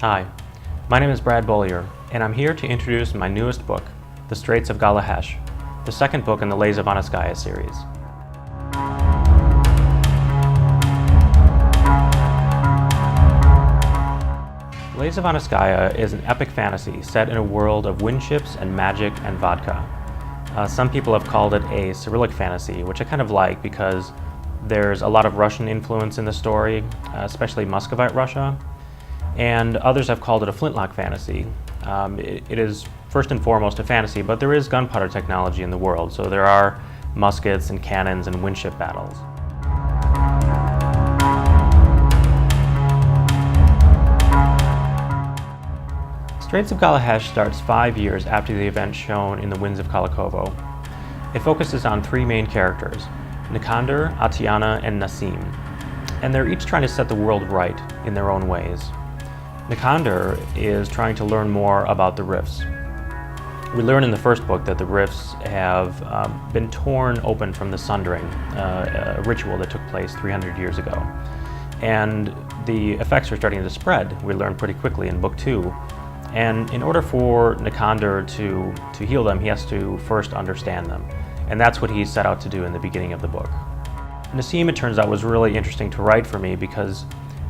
Hi, my name is Brad Bollier, and I'm here to introduce my newest book, The Straits of Galahesh, the second book in the Lays of Anuskaya series. Lays of Anuskaya is an epic fantasy set in a world of windships and magic and vodka. Some people have called it a Cyrillic fantasy, which I kind of like because there's a lot of Russian influence in the story, especially Muscovite Russia, and others have called it a flintlock fantasy. It is first and foremost a fantasy, but there is gunpowder technology in the world, so there are muskets and cannons and windship battles. Straits of Galahesh starts 5 years after the event shown in the Winds of Khalakovo. It focuses on three main characters, Nikandr, Atiana, and Nasim, and they're each trying to set the world right in their own ways. Nikandr is trying to learn more about the rifts. We learn in the first book that the rifts have been torn open from the sundering, a ritual that took place 300 years ago. And the effects are starting to spread, we learn pretty quickly in book 2. And in order for Nikandr to heal them, he has to first understand them. And that's what he set out to do in the beginning of the book. Nasim, it turns out, was really interesting to write for me because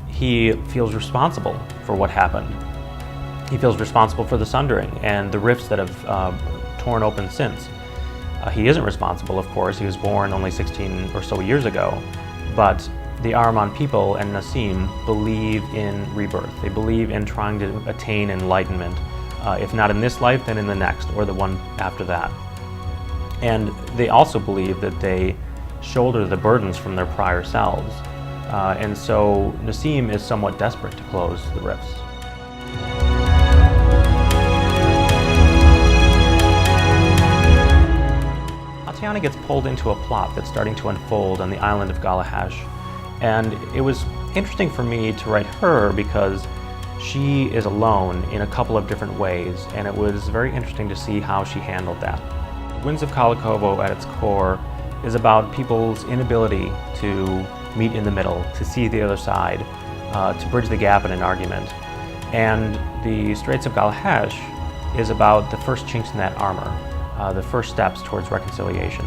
he feels responsible for what happened. He feels responsible for the sundering and the rifts that have torn open since. He isn't responsible, of course. He was born only 16 or so years ago. But the Ahriman people and Nasim believe in rebirth. They believe in trying to attain enlightenment, if not in this life, then in the next, or the one after that. And they also believe that they shoulder the burdens from their prior selves. And so Nasim is somewhat desperate to close the rifts. Atiana gets pulled into a plot that's starting to unfold on the island of Galahesh. And it was interesting for me to write her because she is alone in a couple of different ways, and it was very interesting to see how she handled that. Winds of Khalakovo at its core is about people's inability to meet in the middle, to see the other side, to bridge the gap in an argument. And the Straits of Galahesh is about the first chinks in that armor, the first steps towards reconciliation.